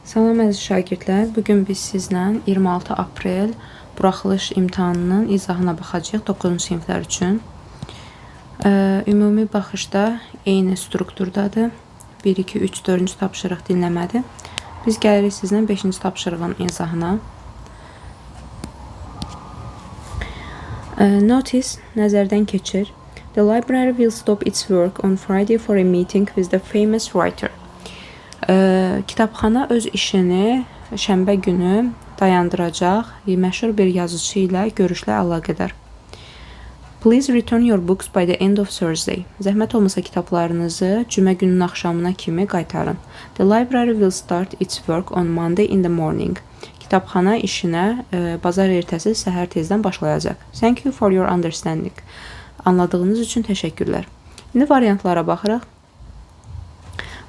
Salam əziz şagirdlər, bugün biz sizlə 26 aprel buraxılış imtahanının izahına baxacağıq 9-cu siniflər üçün. Ümumi baxışda eyni strukturdadır. 1, 2, 3, 4-cü tapşırıq dinləmədir. Biz gəlirik sizlə 5-ci tapşırığın izahına. Notice, nəzərdən keçir. The library will stop its work on Friday for a meeting with the famous writer. Kitabxana öz işini şənbə günü dayandıracaq məşhur bir yazıcı ilə görüşlə əlaqədar. Please return your books by the end of Thursday. Zəhmət olmasa kitablarınızı cümə gününün axşamına kimi qaytarın. The library will start its work on Monday in the morning. Kitabxana işinə bazar ertəsi səhər tezdən başlayacaq. Thank you for your understanding. Anladığınız üçün təşəkkürlər. İndi variantlara baxırıq.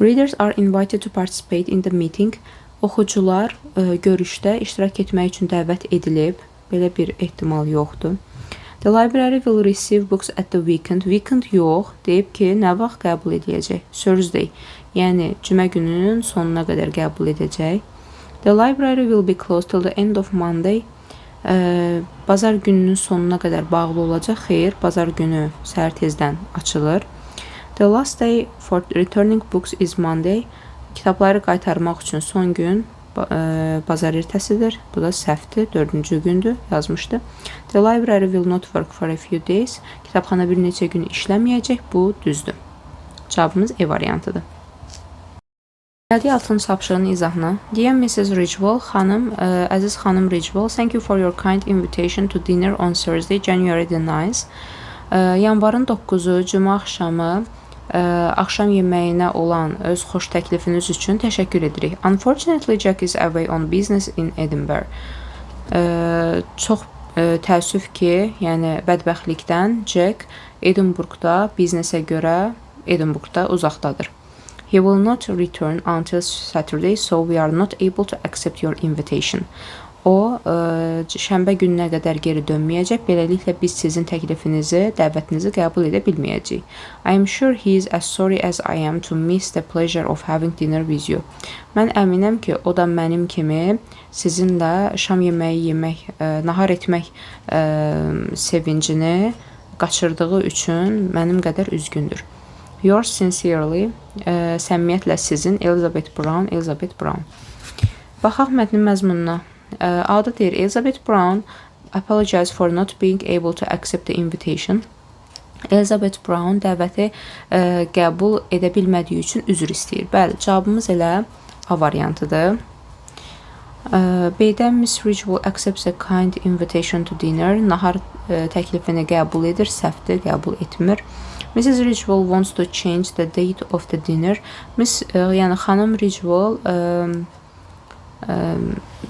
Readers are invited to participate in the meeting. Oxucular görüşdə iştirak etmək üçün dəvət edilib. Belə bir ehtimal yoxdur. The library will receive books at the weekend. Weekend yox, deyib ki, nə vaxt qəbul edəcək? Thursday, yəni cümə gününün sonuna qədər qəbul edəcək. The library will be closed till the end of Monday. Bazar gününün sonuna qədər bağlı olacaq. Xeyr, bazar günü səhər tezdən açılır. The last day for returning books is Monday. Kitabları qaytarmaq üçün son gün bazar ertəsidir. Bu da səhvdir, 4-cü gündür yazmışdı. The library will not work for a few days. Kitabxana bir neçə gün işləməyəcək. Bu düzdür. Cavabımız E variantıdır. Gəldik 6-cı tapşırığın izahına. Dear Mrs. Ridgewell, əziz xanım Ridgewell, thank you for your kind invitation to dinner on Thursday, January the 9th. Yanvarın 9-u cümə axşamı axşam yeməyinə olan öz xoş təklifiniz üçün təşəkkür edirik. Unfortunately, Jack is away on business in Edinburgh. Çox təəssüf ki, yəni bədbəxtlikdən Jack Edinburghda biznesə görə Edinburghda uzaqdadır. He will not return until Saturday, so we are not able to accept your invitation. O, şənbə gününə qədər geri dönməyəcək. Beləliklə, biz sizin təklifinizi, dəvətinizi qəbul edə bilməyəcəyik. I am sure he is as sorry as I am to miss the pleasure of having dinner with you. Mən əminəm ki, o da mənim kimi sizinlə şam yeməyi yemək, nahar etmək sevincini qaçırdığı üçün mənim qədər üzgündür. Yours sincerely, səmimiyyətlə sizin Elizabeth Brown. Baxaq mətnin məzmununa. Adı deyir, Elizabeth Brown apologized for not being able to accept the invitation. Elizabeth Brown dəvəti qəbul edə bilmədiyi üçün üzr istəyir. Bəli, cavabımız elə A variantıdır. B-dən Miss Ridgewell accepts a kind invitation to dinner. Nahar təklifini qəbul edir, səhvdir, qəbul etmir. Mrs. Ridgewell wants to change the date of the dinner. Yəni xanım Ridgewell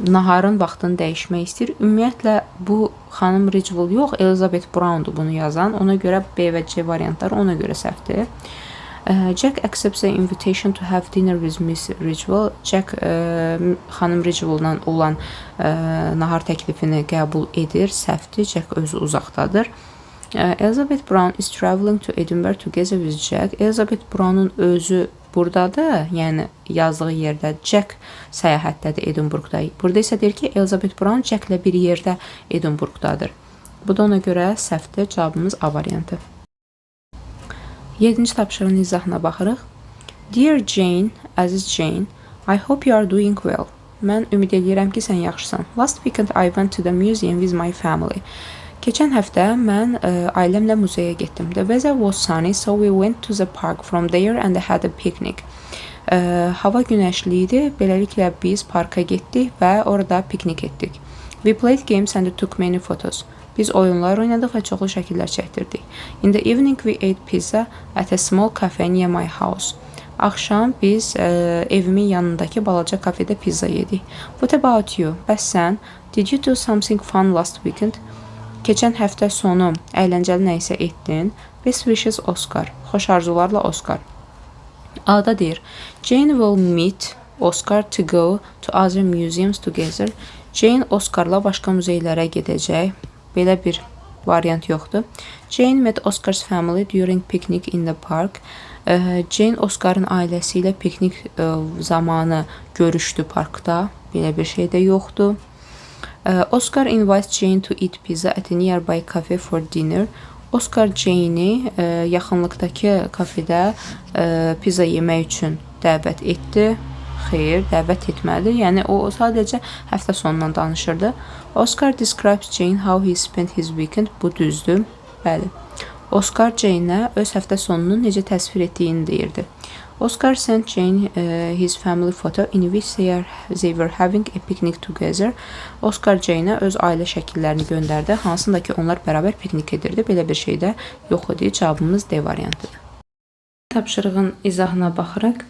naharın vaxtını dəyişmək istəyir. Ümumiyyətlə, bu xanım Ridgewell yox, Elizabeth Brown'dur bunu yazan. Ona görə B və C variantları ona görə səhvdir. Jack accepts an invitation to have dinner with Miss Ridgewell. Jack xanım Ridgewell-la olan nahar təklifini qəbul edir, səhvdir. Jack özü uzaqdadır. Elizabeth Brown is traveling to Edinburgh together with Jack. Elizabeth Brown'un özü buradadır, yəni yazdığı yerdə. Jack səyahətdədir Edinburghda. Burada isə deyir ki, Elizabeth Brown Jacklə bir yerdə Edinburghdadır. Bu da ona görə səhvdir. Cavabımız A variantı. 7-ci tapşırığın izahına baxırıq. Dear Jane, əziz Jane, I hope you are doing well. Mən ümid edirəm ki, sən yaxşısan. Last weekend I went to the museum with my family. Keçən həftə mən ailəmlə muzeyə getdim. The weather was sunny, so we went to the park from there and had a picnic. Hava günəşli idi, beləliklə biz parka getdik və orada piknik etdik. We played games and took many photos. Biz oyunlar oynadıq və çoxlu şəkillər çəkdirdik. In the evening we ate pizza at a small cafe near my house. Axşam biz evimin yanındakı balaca kafedə pizza yedik. What about you? Bəs sən? Did you do something fun last weekend? Keçən həftə sonu əyləncəli nə isə etdin. Best wishes Oscar. Xoş arzularla Oscar. A-da deyir, Jane will meet Oscar to go to other museums together. Jane Oscarla başqa muzeylərə gedəcək. Belə bir variant yoxdur. Jane met Oscar's family during picnic in the park. Jane Oscar'ın ailəsi ilə piknik zamanı görüşdü parkda. Belə bir şey də yoxdur. Oscar invites Jane to eat pizza at a nearby cafe for dinner. Oscar Jane'i yaxınlıqdakı kafedə pizza yemək üçün dəvət etdi. Xeyr, dəvət etmədi. Yəni o sadəcə həftə sonundan danışırdı. Oscar describes Jane how he spent his weekend. Bu düzdür. Bəli. Oscar Jane'ə öz həftə sonunu necə təsvir etdiyini deyirdi. Oscar sent Jane his family photo in which they were having a picnic together. Oscar Jane'ə öz ailə şəkillərini göndərdi, hansında ki onlar bərabər piknik edirdi. Belə bir şey də yox idi. Cavabımız D variantıdır. Tapşırığın izahına baxırıq.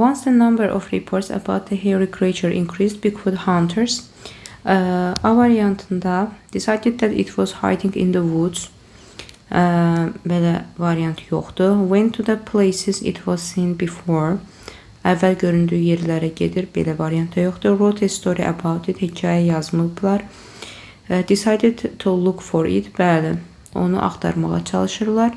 Once the number of reports about the hairy creature increased, Bigfoot hunters A variantında decided that it was hiding in the woods. Belə variant yoxdur. Went to the places it was seen before. Əvvəl göründüyü yerlərə gedir. Belə variant da yoxdur. Wrote a story about it. Hekayə yazmıblar. Decided to look for it. Bəli, onu axtarmağa çalışırlar.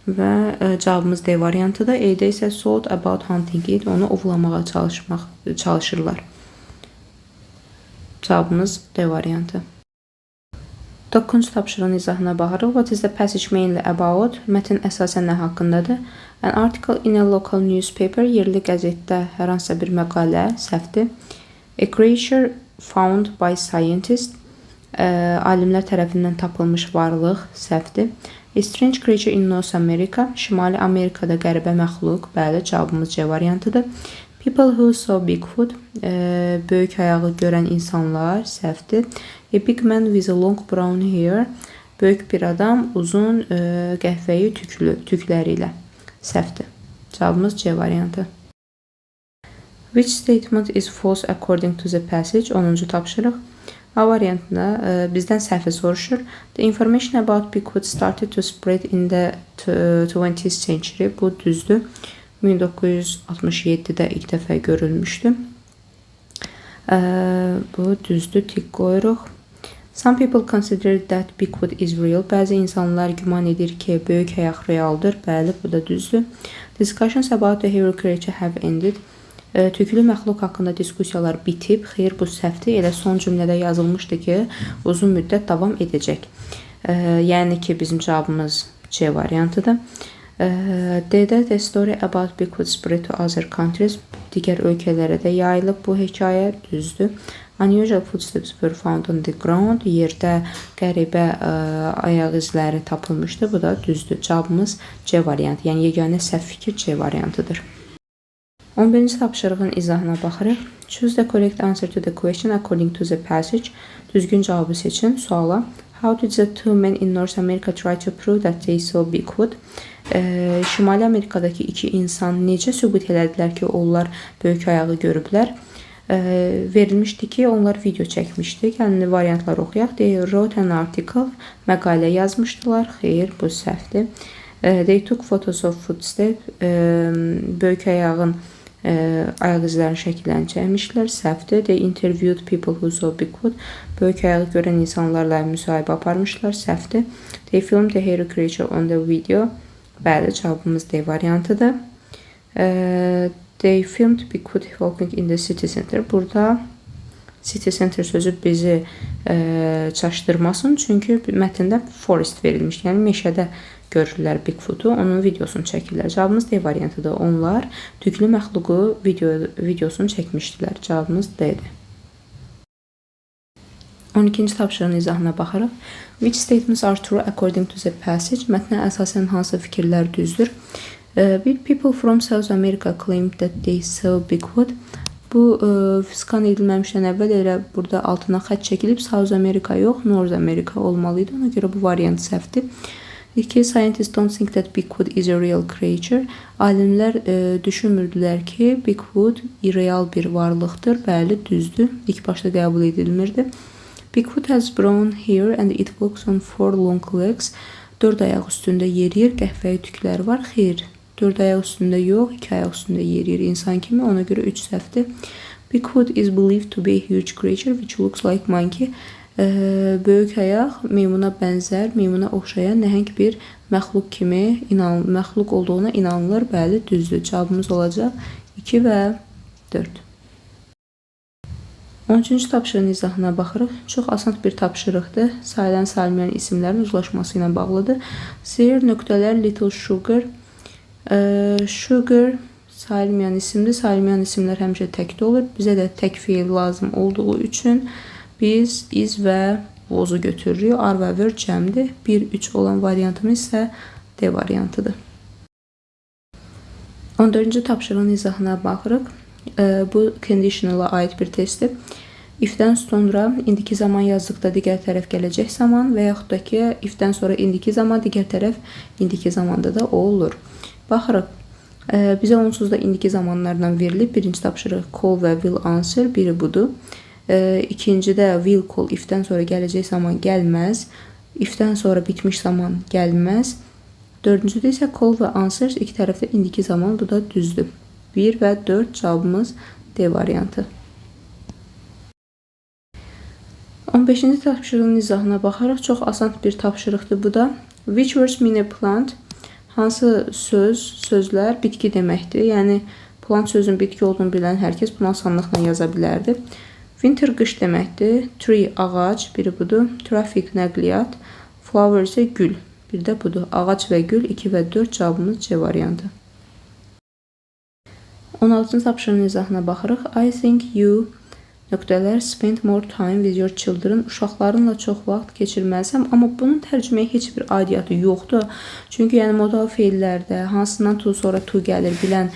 Və cavabımız D variantıdır. E-də isə thought about hunting it. Onu ovlamağa çalışırlar. Cavabımız D variantı. 9-cu tapşırığın izahına baxırıq. What is the passage mainly about? Mətn əsasən nə haqqındadır? An article in a local newspaper. Yerli qəzetdə hər hansısa bir məqalə, səhvdir. A creature found by scientists. Alimlər tərəfindən tapılmış varlıq, səhvdir. A strange creature in North America. Şimali Amerikada qəribə məxluq. Bəli, cavabımız C variantıdır. People who saw Bigfoot. Böyük ayağı görən insanlar, səhvdir. A big man with a long brown hair. Böyük bir adam uzun qəhvəyi tükləri ilə. Səhvdir. Cavabımız C variantı. Which statement is false according to the passage? 10-cu tapşırıq. A variantında bizdən səhvi soruşur. The information about Bigfoot started to spread in the 20th century. Bu düzdür. 1967-də ilk dəfə görülmüşdü. Bu düzdür. Tik qoyuruq. Some people consider that Bigfoot is real. Bəzi insanlar güman edir ki, böyük ayaq realdır. Bəli, bu da düzdür. Discussions about the hairy creature have ended. Tüklü məxluq haqqında diskusiyalar bitib. Xeyr, bu səhvdir. Elə son cümlədə yazılmışdı ki, uzun müddət davam edəcək. Yəni ki, bizim cavabımız C variantıdır. D-də the story about Bigfoot spread to other countries. Digər ölkələrə də yayılıb bu hekayə, düzdür. Unusual footsteps were found on the ground. Yerdə qəribə ayaq izləri tapılmışdı. Bu da düzdür. Cavabımız C variantı. Yəni yeganə səhv fikir C variantıdır. 11-ci tapşırığın izahına baxırıq. Choose the correct answer to the question according to the passage. Düzgün cavabı seçin suala. How did the two men in North America try to prove that they saw Bigfoot? Şimali Amerikadakı iki insan necə sübut elədilər ki, onlar böyük ayağı görüblər? Verilmişdi ki, onlar video çəkmişdi. Yəni variantlar oxuyaq. They wrote an article. Məqalə yazmışdılar. Xeyr, bu səhvdir. They took photos of footsteps. Böyük ayağın ayaq izlərinin şəkillərini çəkmişdilər. Səhvdir. They interviewed people who saw Bigfoot. Böyük ayağı görən insanlarla müsahibə aparmışlar. Səhvdir. They filmed the hairy creature on the video. Bəli, cavabımız D variantıdır. They filmed Bigfoot walking in the city center. Burada city center sözü bizi çaşdırmasın. Çünki mətndə forest verilmiş. Yəni meşədə görürlər Bigfoot'u. Onun videosunu çəkirlər. Cavabımız D variantıdır. Onlar tüklü məxluqu videosunu çəkmişdilər. Cavabımız D'dir. 12-ci tapşırığın izahına baxırıq. Which statements are true according to the passage? Mətnə əsasən hansı fikirlər düzdür? People from South America claimed that they saw Bigfoot. Bu skan edilməmişdən əvvəl elə burada altına xətt çəkilib South America yox, North America olmalıydı. Ona görə bu variant səhvdir. İki, scientists don't think that Bigfoot is a real creature. Alimlər düşünmürdülər ki, Bigfoot real bir varlıqdır. Bəli, düzdür. İlk başda qəbul edilmirdi. Bigfoot has brown hair and it walks on four long legs. 4 ayaq üstündə yeriyir, qəhvəyi tükləri var. Xeyr, 4 ayaq üstündə yox, 2 ayaq üstündə yeriyir insan kimi. Ona görə 3 səhvdir. Bigfoot is believed to be a huge creature which looks like monkey. Böyük ayaq meymuna bənzər, meymuna oxşayan nəhəng bir məxluq kimi məxluq olduğuna inanılır. Bəli, düzdür. Cavabımız olacaq 2 və 4. 13-cü tapşırığın izahına baxırıq. Çox asan bir tapşırıqdır. Sayılan sayılmayan isimlərin uzlaşması ilə bağlıdır. Sir nöqtələr little sugar. Sugar sayılmayan isimdir. Sayılmayan isimlər həmişə təkdə olur. Bizə də tək feil lazım olduğu üçün biz is və was-u götürürük. Are və were cəmdir. 1-3 olan variantımız isə D variantıdır. 14-cü tapşırığın izahına baxırıq. Bu conditionala aid bir testdir. If-dən sonra indiki zaman yazdıqda digər tərəf gələcək zaman və yaxud da ki, if-dən sonra indiki zaman, digər tərəf indiki zamanda da o olur. Baxırıq. Bizə onsuz da indiki zamanlardan verilib. Birinci tapşırıq call və will answer. Biri budur. İkincidə will call if-dən sonra gələcək zaman gəlməz. If-dən sonra bitmiş zaman gəlməz. Dördüncüdə isə call və answer iki tərəfdə indiki zaman. Bu da düzdür. 1 və 4 cavabımız D variantı. 15-ci tapşırığın izahına baxaraq çox asan bir tapşırıqdır bu da. Which words mean a plant? Hansı sözlər bitki deməkdir? Yəni, plant sözün bitki olduğunu bilən hər kəs bunu asanlıqla yaza bilərdi. Winter qış deməkdir. Tree ağac, biri budur. Traffic nəqliyyat. Flower isə gül. Bir də budur. Ağac və gül 2 və 4 cavabımız C variantı. 16-cı tapşırığın izahına baxırıq. I think you nöqtələr spend more time with your children. Uşaqlarınla çox vaxt keçirməlisəm, amma bunun tərcüməyə heç bir aidiyyatı yoxdur. Çünki yəni modal feillərdə hansından to sonra to gəlir bilən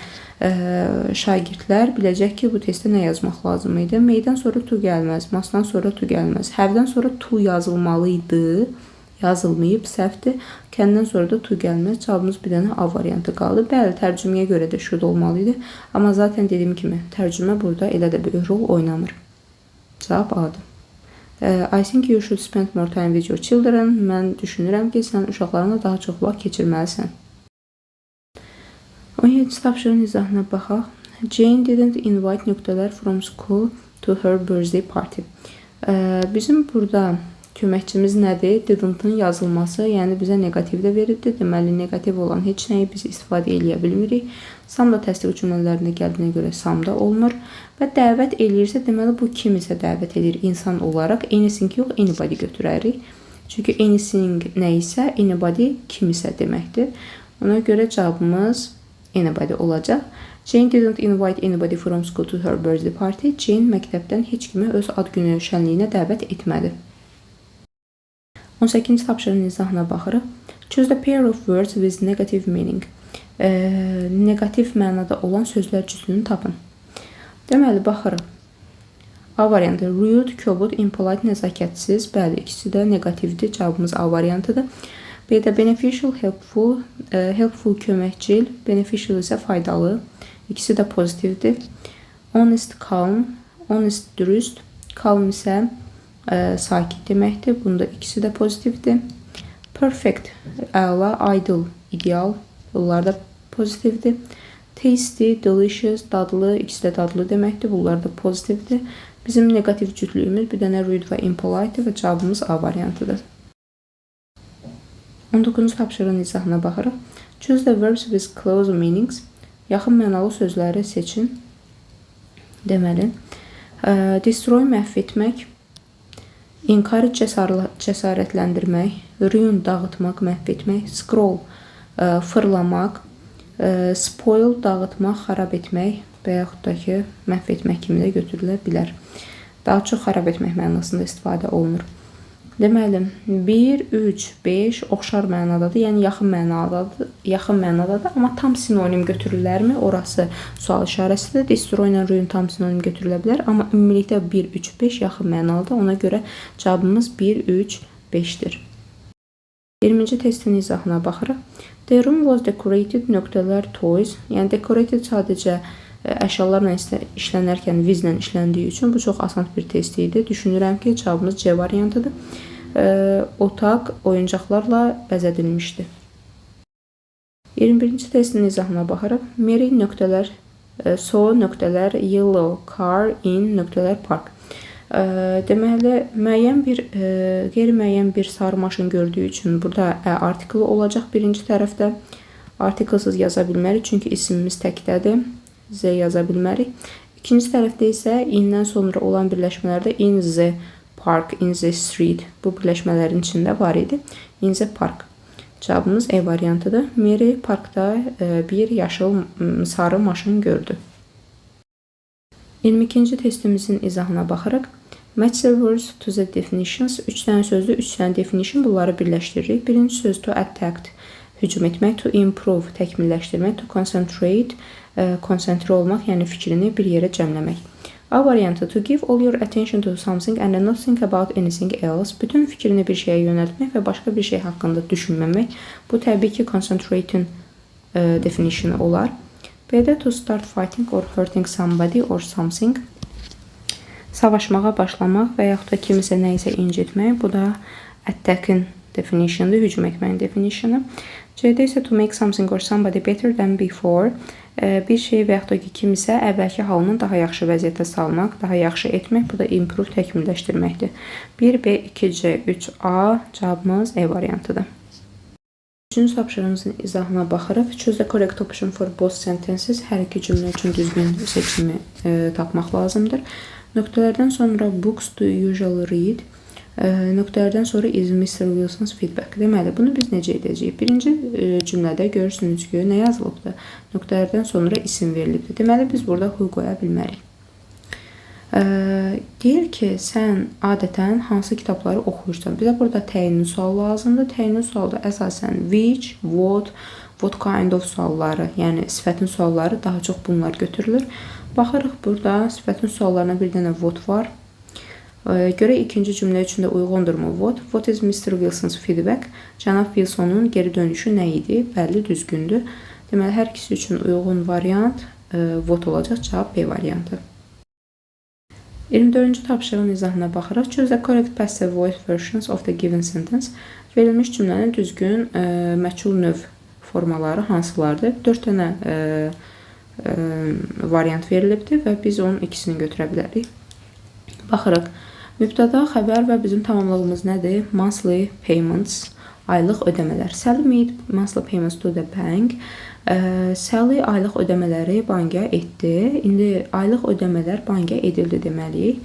şagirdlər biləcək ki, bu testdə nə yazmaq lazım idi. May'dən sonra to gəlməz, masdan sonra to gəlməz. Have-dən sonra to yazılmalı idi. Yazılmayıb, səhvdir. Kəndən sonra da to gəlməz. Cavabımız bir dənə A variantı qaldı. Bəli, tərcüməyə görə də should olmalı idi. Amma zaten dediyim kimi, tərcümə burada elə də bir rol oynamır. Cavab A-dır. I think you should spend more time with your children. Mən düşünürəm ki, sən uşaqlarına daha çox vaxt keçirməlisən. 17-ci tapşırığın izahına baxaq. Jane didn't invite nöqtələr from school to her birthday party. Bizim burada köməkçimiz nədir? Didn't-ın yazılması, yəni bizə negativ də verildi. Deməli, negativ olan heç nəyi biz istifadə eləyə bilmirik. Samda təsdiq cümlələrində gəldiyinə görə samda olunur. Və dəvət eləyirsə, deməli, bu kimisə dəvət edir insan olaraq. Anything yox, anybody götürərik. Çünki anything nə isə, anybody kimisə deməkdir. Ona görə cavabımız anybody olacaq. Jane didn't invite anybody from school to her birthday party. Jane məktəbdən heç kimi öz ad günü şənliyinə dəvət etmədi. 18-ci tapşırığın izahına baxırıq. Choose the pair of words with negative meaning. Negativ mənada olan sözlər cütlüyünü tapın. Deməli, baxırıq. A variantı rude, kobud, impolite, nəzakətsiz. Bəli, ikisi də negativdir. Cavabımız A variantıdır. B-də beneficial, helpful, helpful köməkçil, beneficial isə faydalı. İkisi də pozitivdir. Honest, calm, honest, dürüst, calm isə sakit deməkdir. Bunda ikisi də pozitivdir. Perfect, əla, ideal, ideal. Bunlar da pozitivdir. Tasty, delicious, dadlı, ikisi də dadlı deməkdir. Bunlar da pozitivdir. Bizim negativ cütlüyümüz bir dənə rude və impolite və cavabımız A variantıdır. 19-cu tapşırığın izahına baxırıq. Choose the verbs with close meanings. Yaxın mənalı sözləri seçin. Deməli, destroy, məhv etmək. Encourage, cəsarətləndirmək. Ruin, dağıtmaq, məhv etmək. Scroll, fırlamaq. Spoil, dağıtmaq, xarab etmək və yaxud da ki, məhv etmək kimi də götürülə bilər. Daha çox xarab etmək mənasında istifadə olunur. Deməli, 1, 3, 5 oxşar mənadadır, yəni yaxın mənadadır, amma tam sinonim götürürlərmi? Orası sual işarəsidir. Destroy ilə ruin tam sinonim götürülə bilər, amma ümumilikdə 1, 3, 5 yaxın mənalıdır. Ona görə cavabımız 1, 3, 5-dir. 20-ci testin izahına baxırıq. The room was decorated, nöqtələr toys. Yəni, decorated sadəcə əşyalarla işlənərkən vizlə işləndiyi üçün bu çox asan bir test idi. Düşünürəm ki, cavabımız C variantıdır. Otaq oyuncaqlarla bəzədilmişdi. 21-ci testin izahına baxırıq. Mary nöqtələr, so nöqtələr, yellow car in nöqtələr park. Deməli, qeyri-müəyyən bir sarı maşın gördüyü üçün burada article olacaq birinci tərəfdə. Artiklsız yaza bilmərik, çünki ismimiz təkdədir. Z yaza bilmərik. İkinci tərəfdə isə in-dən sonra olan birləşmələrdə in the park, in the street bu birləşmələrin içində var idi. In the park. Cavabımız E variantıdır. Mary parkda bir yaşıl sarı maşın gördü. 22-ci testimizin izahına baxırıq. Match the words to the definitions. 3 dənə sözdür, 3 dənə definition. Bunları birləşdiririk. Birinci söz to attack, hücum etmək, to improve, təkmilləşdirmək, to concentrate, konsentrə olmaq, yəni fikrini bir yerə cəmləmək. A variantı to give all your attention to something and not think about anything else. Bütün fikrini bir şeyə yönəltmək və başqa bir şey haqqında düşünməmək. Bu təbii ki, concentrating definitionu olar. B-də to start fighting or hurting somebody or something. Savaşmağa başlamaq və yaxud da kimisə nəyisə incitmək. Bu da attacking definitiondur, hücum etməyin definitionu. C-də isə to make something or somebody better than before. Bir şey və yaxud da ki, kimisə əvvəlki halından daha yaxşı vəziyyətə salmaq, daha yaxşı etmək. Bu da improve, təkmilləşdirməkdir. 1B, 2C, 3A cavabımız E variantıdır. Üçüncü tapşırığımızın izahına baxırıq. Choose the correct option for both sentences. Hər iki cümlə üçün düzgün seçimi tapmaq lazımdır. Nöqtələrdən sonra books do usually read. Nöqtələrdən sonra is Mr. Wilson's feedback. Deməli, bunu biz necə edəcəyik? Birinci cümlədə görürsünüz ki, nə yazılıbdır? Nöqtələrdən sonra isim verilibdir. Deməli, biz burada who qoya bilmərik. Deyir ki, sən adətən hansı kitabları oxuyursan? Bizə burada təyinli sual lazımdır. Təyinli sualda əsasən which, what kind of sualları, yəni sifətin sualları daha çox bunlar götürülür. Baxırıq, burada sifətin suallarına bir dənə what var. Görə ikinci cümlə üçün də uyğundurmu what? What is Mr. Wilson's feedback? Cənab Wilsonun geri dönüşü nə idi? Bəlli, düzgündür. Deməli, hər ikisi üçün uyğun variant what olacaq. Cavab B variantı. 24-cü tapşırığın izahına baxırıq. Choose the correct passive voice versions of the given sentence. Verilmiş cümlənin düzgün məchul növ formaları hansılardır? 4 dənə variant verilibdir və biz onun ikisini götürə bilərik. Baxırıq. Mübtəda, xəbər və bizim tamamlığımız nədir? Monthly payments, aylıq ödəmələr. Sally made monthly payments to the bank. Sally aylıq ödəmələri banka etdi. İndi aylıq ödəmələr banka edildi deməliyik.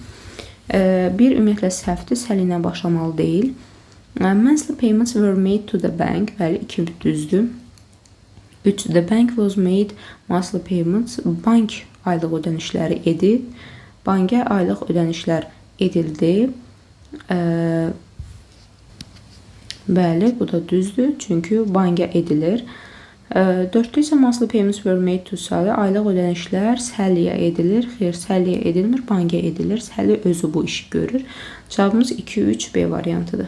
Bir ümumiyyətlə səhvdir, Sally ilə başlamalı deyil. Monthly payments were made to the bank. Bəli, 2 düzdür. 3. The bank was made monthly payments. Bank aylıq ödənişləri edib. Banka aylıq ödənişlər edildi. Bəli, bu da düzdür. Çünki banka edilir. 4-də isə monthly payments were made to Sally. Aylıq ödənişlər Sally'yə edilir. Xeyr, Sally'yə edilmir, banka edilir. Sally özü bu işi görür. Cavabımız 2-3B variantıdır.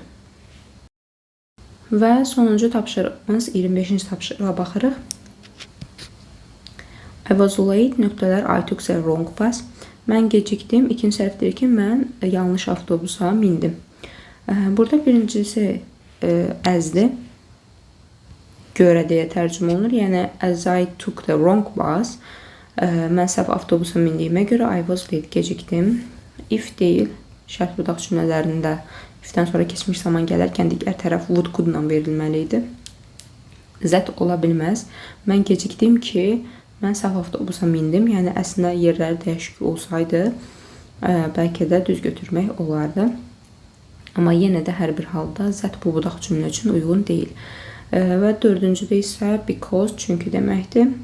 Və sonuncu tapşırığımız 25-ci tapşırığa baxırıq. I was late, nöqtələr I took the wrong bus. Mən gecikdim. İkinci tərəf deyir ki, mən yanlış avtobusa mindim. Burada birincisi əzdir. Görə deyə tərcümə olunur. Yəni, as I took the wrong bus. Mən səhv avtobusa mindiyimə görə I was late, gecikdim. If deyil, şərt budaq cümlələrində if-dən sonra keçmiş zaman gələrkən digər tərəf would could-la verilməli idi. Z ola bilməz. Mən gecikdim ki, mən səhv avtobusa mindim. Yəni, əslində yerləri dəyişik olsaydı, bəlkə də düz götürmək olardı. Amma yenə də hər bir halda Z bu budaq cümlə üçün uyğun deyil. Və dördüncüdə isə because, çünki deməkdir.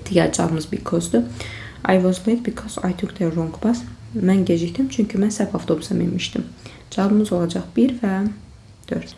Digər cavabımız because'dur. I was late because I took the wrong bus. Mən gecikdim çünki mən səhv avtobusa minmişdim. Cavabımız olacaq 1 və 4.